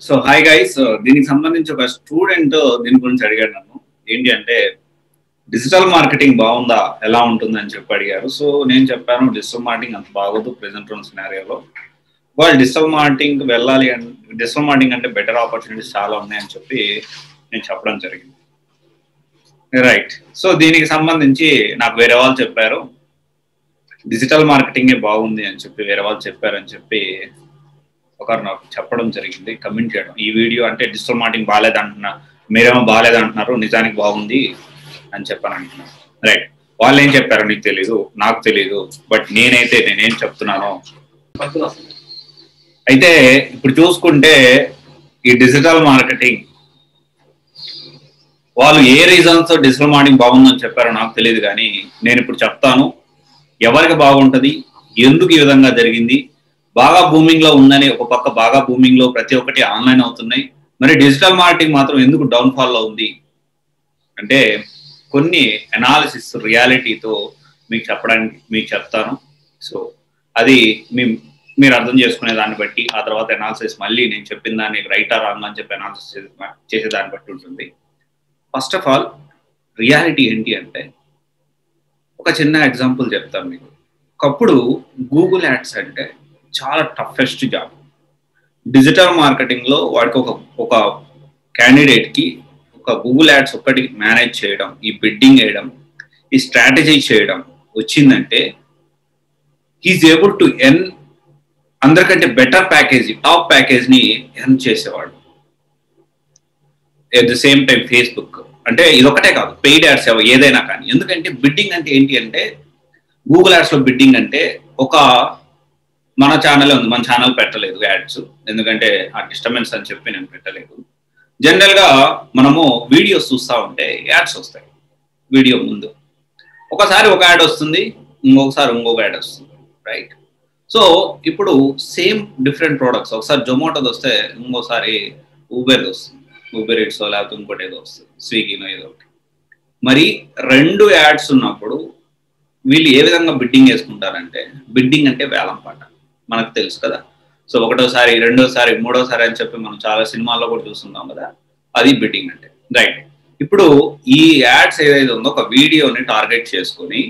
So hi guys, దీనికి సంబంధించి ఒక స్టూడెంట్ దీని గురించి అడిగాడు నన్ను. ఏంటి అంటే డిజిటల్ మార్కెటింగ్ బాగుందా, ఎలా ఉంటుంది అని చెప్పి అడిగారు. సో నేను చెప్పాను డిజిటల్ మార్కెటింగ్ అంత బాగోదు ప్రెసెంట్ ఉన్న సినారియోలో. వాళ్ళు డిజిటల్ మార్కెటింగ్ వెళ్ళాలి అంటే డిజిటల్ మార్కెటింగ్ అంటే బెటర్ ఆపర్చునిటీస్ చాలా ఉన్నాయని చెప్పి నేను చెప్పడం జరిగింది. రైట్. సో దీనికి సంబంధించి నాకు వేరే వాళ్ళు చెప్పారు డిజిటల్ మార్కెటింగే బాగుంది అని చెప్పి, వేరే వాళ్ళు చెప్పారని చెప్పి ఒకరు నాకు చెప్పడం జరిగింది, కమెంట్ చేయడం. ఈ వీడియో అంటే డిజిటల్ మార్కెటింగ్ బాగాలేదంటున్నా, మీరేమో బాగాలేదంటున్నారు, నిజానికి బాగుంది అని చెప్పని అంటున్నారు. రైట్. వాళ్ళు ఏం చెప్పారో నీకు తెలీదు, నాకు తెలీదు, బట్ నేనేం చెప్తున్నానో. అయితే ఇప్పుడు చూసుకుంటే ఈ డిజిటల్ మార్కెటింగ్ వాళ్ళు ఏ రీజన్స్ డిజిటల్ మార్కెటింగ్ బాగుందని చెప్పారో నాకు తెలియదు, కానీ నేను ఇప్పుడు చెప్తాను ఎవరికి బాగుంటుంది, ఎందుకు ఈ విధంగా జరిగింది. బాగా బూమింగ్ లో ఉందని ఒక పక్క, బాగా బూమింగ్ లో ప్రతి ఒక్కటి ఆన్లైన్ అవుతున్నాయి, మరి డిజిటల్ మార్కెటింగ్ మాత్రం ఎందుకు డౌన్ఫాల్ లో ఉంది అంటే కొన్ని అనాలిసిస్ రియాలిటీతో మీకు చెప్తాను. సో అది మీరు అర్థం చేసుకునే దాన్ని బట్టి, ఆ తర్వాత అనాలిసిస్ మళ్ళీ నేను చెప్పిన దాన్ని రైట్ ఆర్ రాంగ్ అని చెప్పి అనాలిసిస్ చేసే దాన్ని బట్టి ఉంటుంది. ఫస్ట్ ఆఫ్ ఆల్ రియాలిటీ ఏంటి అంటే ఒక చిన్న ఎగ్జాంపుల్ చెప్తాను మీకు. ఒకప్పుడు గూగుల్ యాడ్స్ అంటే చాలా టఫెస్ట్ జాబ్. డిజిటల్ మార్కెటింగ్ లో వాడికి ఒక క్యాండిడేట్ కి ఒక గూగుల్ యాడ్స్ ఒక్కటి మేనేజ్ చేయడం, ఈ బిడ్డింగ్ వేయడం, ఈ స్ట్రాటజీ చేయడం వచ్చిందంటే హీఈస్ ఏబుల్ టు ఎర్న్ అందరికంటే బెటర్ ప్యాకేజ్, టాప్ ప్యాకేజ్ ని ఎర్న్ చేసేవాడు. At the same time Facebook అంటే ఇదొకటే కాదు, పెయిడ్ యాడ్స్ ఏదైనా కానీ. ఎందుకంటే బిడ్డింగ్ అంటే ఏంటి అంటే గూగుల్ యాడ్స్ లో బిడ్డింగ్ అంటే ఒక మన ఛానల్ ఉంది, మన ఛానల్ పెట్టలేదు యాడ్స్, ఎందుకంటే ఆ డిస్టర్బెన్స్ అని చెప్పి నేను పెట్టలేదు. జనరల్ గా మనము వీడియోస్ చూస్తూ ఉంటే యాడ్స్ వస్తాయి. వీడియో ముందు ఒకసారి ఒక యాడ్ వస్తుంది, ఇంకొకసారి ఇంకొక యాడ్ వస్తుంది, రైట్. సో ఇప్పుడు సేమ్ డిఫరెంట్ ప్రోడక్ట్స్, ఒకసారి జొమాటోది వస్తే ఇంకోసారి ఊబర్ది వస్తుంది, ఊబర్ ఈట్స్ లేకపోతే ఇంకోటి ఏదో వస్తుంది, స్విగ్గీనో ఏదో ఒకటి. మరి రెండు యాడ్స్ ఉన్నప్పుడు వీళ్ళు ఏ విధంగా బిడ్డింగ్ వేసుకుంటారంటే, బిడ్డింగ్ అంటే వేలం పాట మనకు తెలుసు కదా. సో ఒకటోసారి, రెండోసారి, మూడోసారి అని చెప్పి మనం చాలా సినిమాల్లో కూడా చూస్తున్నాం కదా, అది బిడ్డింగ్ అంటే, రైట్. ఇప్పుడు ఈ యాడ్స్ ఏదైతే ఉందో ఒక వీడియోని టార్గెట్ చేసుకొని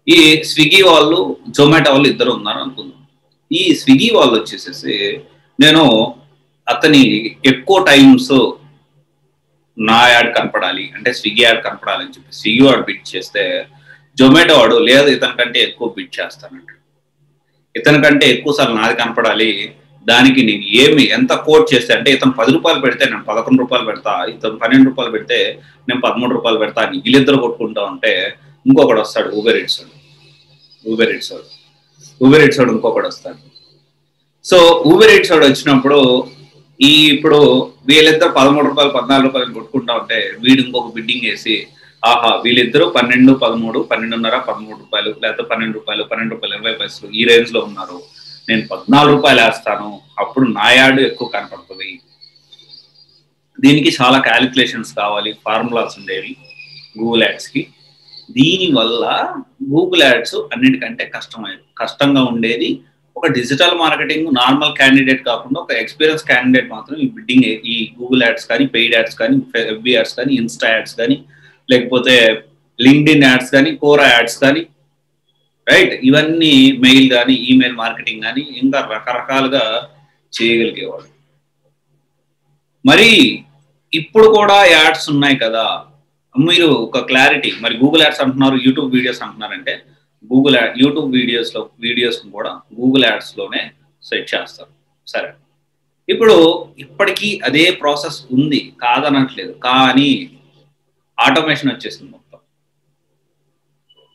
ఈ స్విగ్గీ వాళ్ళు, జొమాటో వాళ్ళు ఇద్దరు ఉన్నారు అనుకుందాం. ఈ స్విగ్గీ వాళ్ళు వచ్చేసేసి నేను అతని ఎక్కువ టైమ్స్ నా యాడ్ కనపడాలి అంటే స్విగ్గీ యాడ్ కనపడాలి అని చెప్పి స్విగ్గీ వాడు బిడ్ చేస్తే, జొమాటో వాడు లేదు ఇతనికంటే ఎక్కువ బిడ్ చేస్తానంట, ఇతనికంటే ఎక్కువ సార్లు నాది కనపడాలి, దానికి నేను ఎంత కోట్ చేస్తే అంటే ఇతను 10 రూపాయలు పెడితే నేను 11 రూపాయలు పెడతా, ఇతను 12 రూపాయలు పెడితే నేను 13 రూపాయలు పెడతా అని వీళ్ళిద్దరు కొట్టుకుంటా ఉంటే ఇంకొకడు వస్తాడు, ఊబర్ ఈట్స్ వాడు ఇంకొకడు వస్తాడు. సో ఊబర్ ఈట్స్ వాడు వచ్చినప్పుడు ఇప్పుడు వీళ్ళిద్దరు 13 రూపాయలు 14 రూపాయలు కొట్టుకుంటా ఉంటే వీడు ఇంకొక బిడ్డింగ్ వేసి, ఆహా వీళ్ళిద్దరు 12, 13, 12.5, 13 రూపాయలు లేకపోతే 12 రూపాయలు, 12 రూపాయలు 20 పైసలు ఈ రేంజ్ లో ఉన్నారు, నేను 14 రూపాయలు వేస్తాను, అప్పుడు నా యాడ్ ఎక్కువ కనపడుతుంది. దీనికి చాలా క్యాలిక్యులేషన్స్ కావాలి, ఫార్ములాస్ ఉండేవి గూగుల్ యాడ్స్ కి. దీనివల్ల గూగుల్ యాడ్స్ అన్నిటికంటే కష్టంగా ఉండేది. ఒక డిజిటల్ మార్కెటింగ్ నార్మల్ క్యాండిడేట్ కాకుండా ఒక ఎక్స్పీరియన్స్ క్యాండిడేట్ మాత్రం ఈ బిడ్డింగ్, ఈ గూగుల్ యాడ్స్ కానీ, పెయిడ్ యాడ్స్ కానీ, ఎఫ్బి యాడ్స్ కానీ, ఇన్స్టా యాడ్స్ కానీ, లేకపోతే లింక్డ్ఇన్ యాడ్స్ కానీ, కోరా యాడ్స్ కానీ, రైట్, ఇవన్నీ మెయిల్ కానీ, ఈమెయిల్ మార్కెటింగ్ కానీ ఇంకా రకరకాలుగా చేయగలిగేవాడు. మరి ఇప్పుడు కూడా యాడ్స్ ఉన్నాయి కదా, మీరు ఒక క్లారిటీ, మరి గూగుల్ యాడ్స్ అంటున్నారు, యూట్యూబ్ వీడియోస్ అంటున్నారంటే యూట్యూబ్ వీడియోస్ కూడా గూగుల్ యాడ్స్ లోనే సెట్ చేస్తారు. సరే, ఇప్పుడు ఇప్పటికీ అదే ప్రాసెస్ ఉంది కాదనట్లేదు, కానీ ఆటోమేషన్ వచ్చేసింది. మొత్తం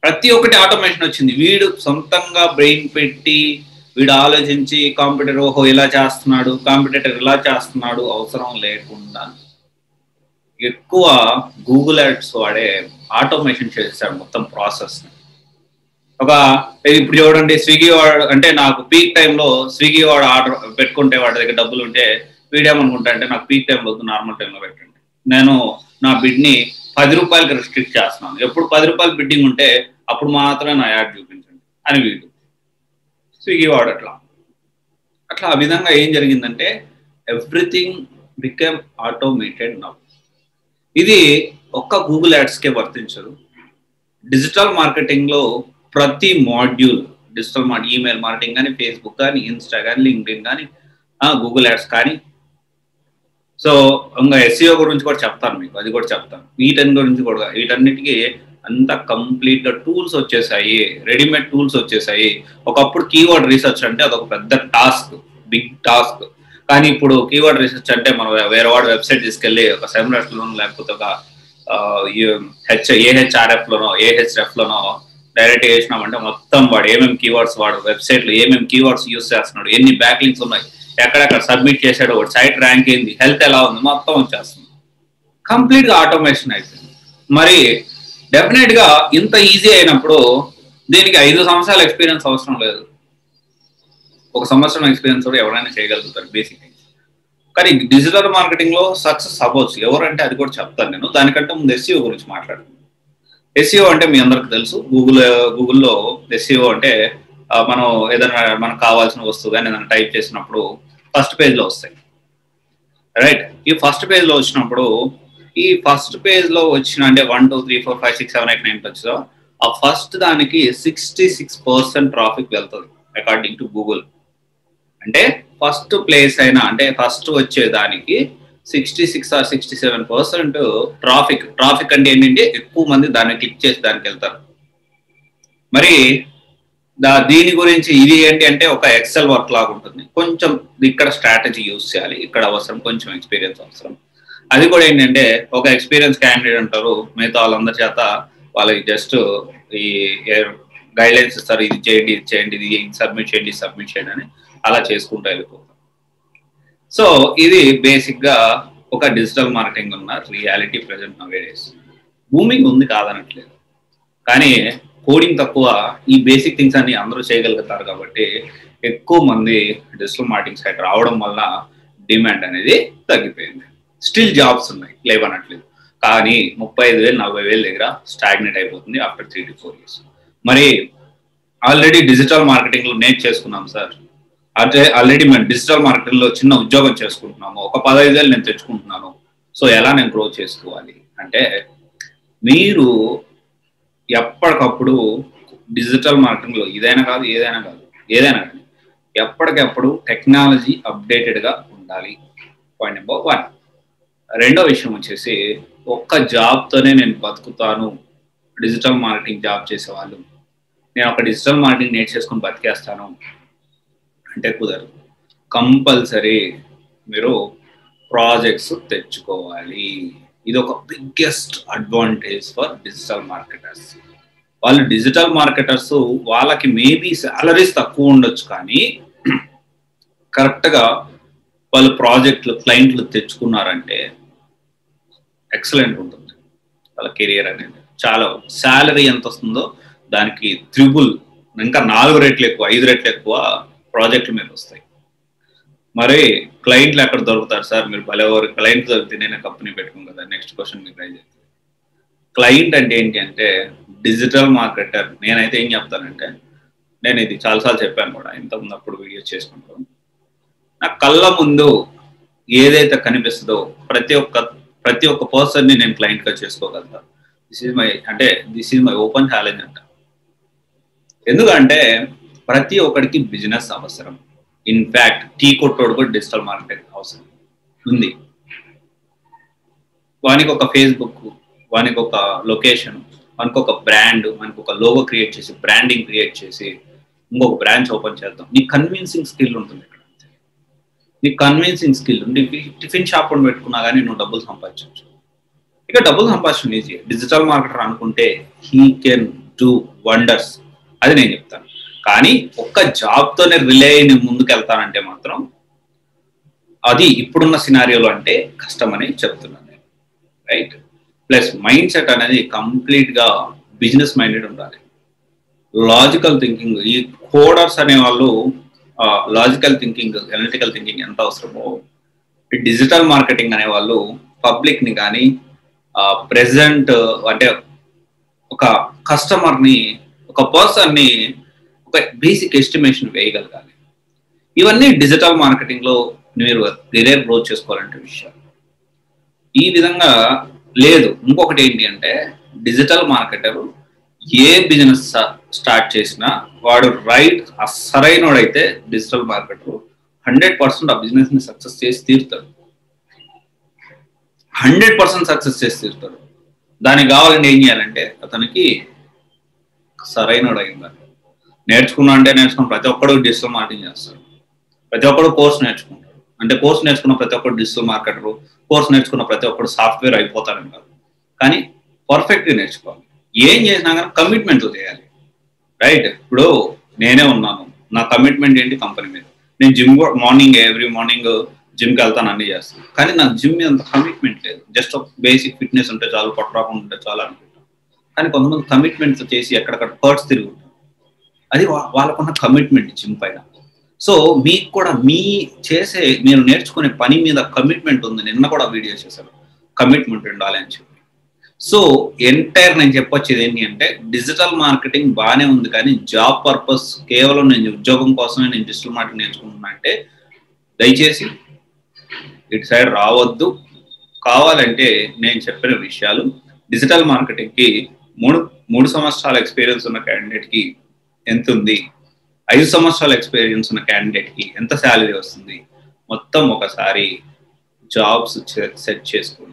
ప్రతి ఒక్కటి ఆటోమేషన్ వచ్చింది. వీడు సొంతంగా బ్రెయిన్ పెట్టి వీడు ఆలోచించి కాంపిటేటర్ ఓహో ఇలా చేస్తున్నాడు, కాంపిటేటర్ ఇలా చేస్తున్నాడు అవసరం లేకుండా ఎక్కువ గూగుల్ యాడ్స్ వాడే ఆటోమేషన్ చేసేసాడు మొత్తం ప్రాసెస్. ఇప్పుడు చూడండి, స్విగ్గీ వాడు అంటే నాకు పీక్ టైంలో స్విగ్గీ వాడు ఆర్డర్ పెట్టుకుంటే వాడి దగ్గర డబ్బులు ఉంటే వీడేమనుకుంటా అంటే నాకు పీక్ టైం వద్దు, నార్మల్ టైంలో పెట్టండి, నేను నా బిడ్ని 10 రూపాయలకి రిస్ట్రిక్ట్ చేస్తున్నాను, ఎప్పుడు 10 రూపాయలు బిడ్డింగ్ ఉంటే అప్పుడు మాత్రమే నా యాడ్ చూపించండి అని వీడు స్విగ్గీ వాడు. అట్లా ఆ విధంగా ఏం జరిగిందంటే ఎవ్రీథింగ్ బికమ్ ఆటోమేటెడ్ నౌ. ఇది ఒక్క గూగుల్ యాడ్స్కే వర్తించదు. డిజిటల్ మార్కెటింగ్లో ప్రతి మాడ్యూల్, డిజిటల్ ఈమెయిల్ మార్కెటింగ్ కానీ, ఫేస్బుక్ కానీ, ఇన్స్టా కానీ, లింక్డ్ఇన్ కానీ, గూగుల్ యాడ్స్ కానీ, సో ఇంకా ఎస్ఈఓ గురించి కూడా చెప్తాను మీకు, అది కూడా చెప్తాను. వీటన్నిటికీ అంత కంప్లీట్గా టూల్స్ వచ్చేసాయి, రెడీమేడ్ టూల్స్ వచ్చేసాయి. ఒకప్పుడు కీవర్డ్ రీసెర్చ్ అంటే అదొక పెద్ద టాస్క్, బిగ్ టాస్క్. కానీ ఇప్పుడు కీవర్డ్ రీసెర్చ్ అంటే మనం వేరే వాడు వెబ్సైట్ తీసుకెళ్ళి ఒక సెమినార్లోనో లేకపోతే ఒక ఏహెచ్ఆర్ఎఫ్లోనో ఏహెచ్ఎఫ్లోనో డైరెక్ట్ చేసినామంటే మొత్తం వాడు ఏమేమి కీవర్డ్స్, వాడు వెబ్సైట్లో ఏమేమి కీవర్డ్స్ యూస్ చేస్తున్నాడు, ఎన్ని బ్యాక్ లింక్స్ ఉన్నాయి, ఎక్కడెక్కడ సబ్మిట్ చేశాడు, వాడు సైట్ ర్యాంక్ ఏంది, హెల్త్ ఎలా ఉంది, మొత్తం వచ్చేస్తుంది. కంప్లీట్గా ఆటోమేషన్ అయిపోయింది. మరి డెఫినెట్గా ఇంత ఈజీ అయినప్పుడు దీనికి 5 సంవత్సరాల ఎక్స్పీరియన్స్ అవసరం లేదు. 1 సంవత్సరం ఎక్స్పీరియన్స్ కూడా ఎవరైనా చేయగలుగుతారు బేసిక్. కానీ డిజిటల్ మార్కెటింగ్లో సక్సెస్ అవ్వచ్చు ఎవరంటే అది కూడా చెప్తాను నేను. దానికంటే ముందు ఎస్ఈఓ గురించి మాట్లాడుతున్నాను. ఎస్ఈఓ అంటే మీ అందరికి తెలుసు. గూగుల్లో ఎస్ఈఓ అంటే మనం ఏదైనా మనకు కావాల్సిన వస్తువు కానీ ఏదైనా టైప్ చేసినప్పుడు ఫస్ట్ పేజ్లో వస్తాయి, రైట్? ఈ ఫస్ట్ పేజ్లో వచ్చినప్పుడు ఈ ఫస్ట్ పేజ్లో వచ్చిన అంటే 1 2 3 4 5 6 7 8 9 వచ్చో ఆ ఫస్ట్ దానికి 66% ట్రాఫిక్ వెళ్తుంది అకార్డింగ్ టు గూగుల్. అంటే ఫస్ట్ ప్లేస్ అయినా అంటే ఫస్ట్ వచ్చే దానికి 66 or 67% ట్రాఫిక్ అంటే ఏంటంటే ఎక్కువ మంది దాన్ని క్లిక్ చేసి దానికి వెళ్తారు. మరి దీని గురించి ఇది ఏంటి అంటే ఒక ఎక్సెల్ వర్క్ లాగా ఉంటుంది. కొంచెం ఇక్కడ స్ట్రాటజీ యూజ్ చేయాలి, ఇక్కడ అవసరం, కొంచెం ఎక్స్పీరియన్స్ అవసరం. అది కూడా ఏంటంటే ఒక ఎక్స్పీరియన్స్ క్యాండిడేట్ అంటారు, మిగతా వాళ్ళందరి చేత వాళ్ళకి జస్ట్ ఈ గైడ్లైన్స్ ఇస్తారు, ఇది చేయండి, ఇది చేయండి, ఇది సబ్మిట్ చేయండి అని అలా చేసుకుంటూ వెళ్ళిపోతాం. సో ఇది బేసిక్గా ఒక డిజిటల్ మార్కెటింగ్ ఉన్న రియాలిటీ ప్రజెంట్ నవేడేస్. బూమింగ్ ఉంది కాదనట్లేదు, కానీ కోడింగ్ తక్కువ, ఈ బేసిక్ థింగ్స్ అన్ని అందరూ చేయగలుగుతారు కాబట్టి ఎక్కువ మంది డిజిటల్ మార్కెటింగ్ సైడ్ రావడం వల్ల డిమాండ్ అనేది తగ్గిపోయింది. స్టిల్ జాబ్స్ ఉన్నాయి, లేవనట్లేదు, కానీ 35,000 40,000 దగ్గర స్టాగ్నేట్ అయిపోతుంది ఆఫ్టర్ 3 to 4 years. మరి ఆల్రెడీ డిజిటల్ మార్కెటింగ్లో నేర్చేసుకున్నాం సార్, అంటే ఆల్రెడీ మేము డిజిటల్ మార్కెటింగ్లో చిన్న ఉద్యోగం చేసుకుంటున్నాము, ఒక 15,000 నేను తెచ్చుకుంటున్నాను, సో ఎలా నేను గ్రో చేసుకోవాలి అంటే మీరు ఎప్పటికప్పుడు డిజిటల్ మార్కెటింగ్లో ఏదైనా కానీ ఎప్పటికప్పుడు టెక్నాలజీ అప్డేటెడ్గా ఉండాలి. Point number 1. రెండో విషయం వచ్చేసి ఒక్క జాబ్తోనే నేను బతుకుతాను, డిజిటల్ మార్కెటింగ్ జాబ్ చేసేవాళ్ళు నేను ఒక డిజిటల్ మార్కెటింగ్ నేర్చేసుకొని బతికేస్తాను అంటే కుదరదు. కంపల్సరీ మీరు ప్రాజెక్ట్స్ తెచ్చుకోవాలి. ఇది ఒక biggest advantage for digital marketers. వాళ్ళు డిజిటల్ మార్కెటర్స్ వాళ్ళకి మేబీ సాలరీస్ తక్కువ ఉండొచ్చు, కానీ కరెక్ట్గా వాళ్ళు ప్రాజెక్టులు క్లయింట్లు తెచ్చుకున్నారంటే ఎక్సలెంట్ ఉంటుంది వాళ్ళ కెరియర్ అనేది. చాలా శాలరీ ఎంత వస్తుందో దానికి త్రిబుల్, ఇంకా 4 రెట్లు ఎక్కువ, 5 రెట్లు ఎక్కువ ప్రాజెక్టులు మీద వస్తాయి. మరి క్లయింట్లు ఎక్కడ దొరుకుతారు సార్? మీరు భలేవారు క్లయింట్ దొరికితే నేను కంపెనీ పెట్టుకున్నాను కదా. నెక్స్ట్ క్వశ్చన్ మీకు రైజ్ అవుతుంది. క్లయింట్ అంటే ఏంటి అంటే డిజిటల్ మార్కెటర్. నేనైతే ఏం చెప్తానంటే, నేను ఇది చాలాసార్లు చెప్పాను కూడా, ఇంతకుముందు అప్పుడు వీడియో చేసుకుంటాను. నా కళ్ళ ముందు ఏదైతే కనిపిస్తుందో ప్రతి ఒక్క పర్సన్ని నేను క్లయింట్గా చేసుకోగలుగుతా. This is my open challenge అంట. ఎందుకంటే ప్రతి ఒక్కడికి బిజినెస్ అవసరం. ఇన్ఫ్యాక్ట్ టీ కొట్టోడు కూడా డిజిటల్ మార్కెటింగ్ అవసరం ఉంది. వానికి ఒక ఫేస్బుక్, వానికి ఒక లొకేషన్, మనకు ఒక బ్రాండ్, మనకు ఒక లోగో క్రియేట్ చేసి, బ్రాండింగ్ క్రియేట్ చేసి ఇంకొక బ్రాంచ్ ఓపెన్ చేద్దాం. నీకు కన్విన్సింగ్ స్కిల్ ఉంటుంది ఇక్కడ. నీకు కన్విన్సింగ్ స్కిల్ ఉండి టిఫిన్ షాప్ అని పెట్టుకున్నా కానీ నువ్వు డబ్బులు సంపాదించవచ్చు. ఇక డబ్బులు సంపాదించడం ఈజీ. డిజిటల్ మార్కెటర్ అనుకుంటే హీ కెన్ డూ వండర్స్, అది నేను చెప్తాను. కానీ ఒక్క జాబ్తోనే రిలే అయిన ముందుకు వెళ్తానంటే మాత్రం అది ఇప్పుడున్న సినారియోలో అంటే కష్టమని చెప్తున్నాను, రైట్? ప్లస్ మైండ్ సెట్ అనేది కంప్లీట్గా బిజినెస్ మైండెడ్ ఉండాలి. లాజికల్ థింకింగ్, ఈ కోడర్స్ అనే వాళ్ళు లాజికల్ థింకింగ్, అనలిటికల్ థింకింగ్ ఎంత అవసరమో ఈ డిజిటల్ మార్కెటింగ్ అనే వాళ్ళు పబ్లిక్ని కానీ ప్రెజెంట్ అంటే ఒక కస్టమర్ని, ఒక పర్సన్ని ఒక బేసిక్ ఎస్టిమేషన్ వేయగలగాలి. ఇవన్నీ డిజిటల్ మార్కెటింగ్లో మీరు కెరీర్ గ్రోత్ చేసుకోవాలంటే విషయాలు ఈ విధంగా లేదు. ఇంకొకటి ఏంటి అంటే డిజిటల్ మార్కెటర్ ఏ బిజినెస్ స్టార్ట్ చేసినా వాడు సరైనోడైతే డిజిటల్ మార్కెటర్ 100% ఆ బిజినెస్ ని సక్సెస్ చేసి తీరుతాడు. 100% సక్సెస్ చేసి తీరుతాడు. దానికి కావాలంటే ఏం చేయాలంటే అతనికి సరైనోడు అయిందని నేర్చుకున్న ప్రతి ఒక్కడు డిజిటల్ మార్కెటింగ్ చేస్తాడు. ప్రతి ఒక్కడు కోర్స్ నేర్చుకుంటాడు. అంటే కోర్స్ నేర్చుకున్న ప్రతి ఒక్కడు డిజిటల్ మార్కెటర్, కోర్స్ నేర్చుకున్న ప్రతి ఒక్కడు సాఫ్ట్వేర్ అయిపోతారని కాదు, కానీ పర్ఫెక్ట్గా నేర్చుకోవాలి. ఏం చేసినా కానీ కమిట్మెంట్లు చేయాలి. రైట్? ఇప్పుడు నేనే ఉన్నాను, నా కమిట్మెంట్ ఏంటి కంపెనీ మీద. నేను జిమ్ ఎవ్రీ మార్నింగ్ జిమ్కి వెళ్తాను, అన్ని చేస్తాను, కానీ నాకు జిమ్ మీద అంత కమిట్మెంట్ లేదు. జస్ట్ ఒక బేసిక్ ఫిట్నెస్ ఉంటే చాలు, పట్టురాకుండా ఉంటే చాలు అనుకుంటాను. కానీ కొంతమంది కమిట్మెంట్స్ చేసి ఎక్కడక్కడ పర్ట్స్ తిరుగుతారు. అది వాళ్ళకున్న కమిట్మెంట్ జిమ్ పైన. సో మీకు కూడా మీరు నేర్చుకునే పని మీద కమిట్మెంట్ ఉంది. నిన్న కూడా వీడియో చేశారు, కమిట్మెంట్ ఉండాలి అని చెప్పి. సో నేను చెప్పొచ్చేది ఏంటి అంటే డిజిటల్ మార్కెటింగ్ బాగానే ఉంది, కానీ జాబ్ పర్పస్ కేవలం నేను ఉద్యోగం కోసమే నేను డిజిటల్ మార్కెటింగ్ నేర్చుకుంటున్నా అంటే దయచేసి ఇటు సైడ్ రావద్దు. కావాలంటే నేను చెప్పిన విషయాలు డిజిటల్ మార్కెటింగ్కి 3 సంవత్సరాల ఎక్స్పీరియన్స్ ఉన్న క్యాండిడేట్కి ఎంత ఉంది, 5 సంవత్సరాల ఎక్స్పీరియన్స్ ఉన్న క్యాండిడేట్కి ఎంత శాలరీ వస్తుంది, మొత్తం ఒకసారి జాబ్స్ సెట్ చేసుకోండి.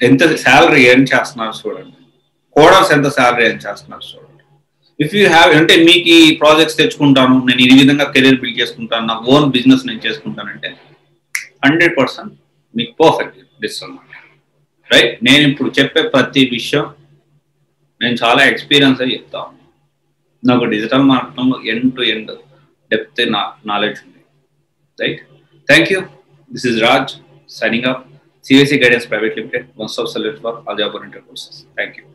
ఎంత శాలరీ ఎర్న్ చేస్తున్నారు చూడండి, కోడర్స్ ఎంత శాలరీ ఎర్న్ చేస్తున్నారు చూడండి. ఇఫ్ యూ హ్యావ్ అంటే మీకు ఈ ప్రాజెక్ట్స్ తెచ్చుకుంటాను, నేను ఈ విధంగా కెరీర్ బిల్డ్ చేసుకుంటాను, నాకు ఓన్ బిజినెస్ నేను చేసుకుంటానంటే 100% మీకు పర్ఫెక్ట్ డిజిటల్ మార్కెటింగ్. రైట్? నేను ఇప్పుడు చెప్పే ప్రతి విషయం నేను చాలా ఎక్స్పీరియన్స్ అయ్యి చెప్తాను. నాకు digital marketing end to end depth knowledge ఉంది. Right? Thank you. This is Raj signing up. CVC Guidance Private Limited, one stop solution for all job oriented courses. Thank you.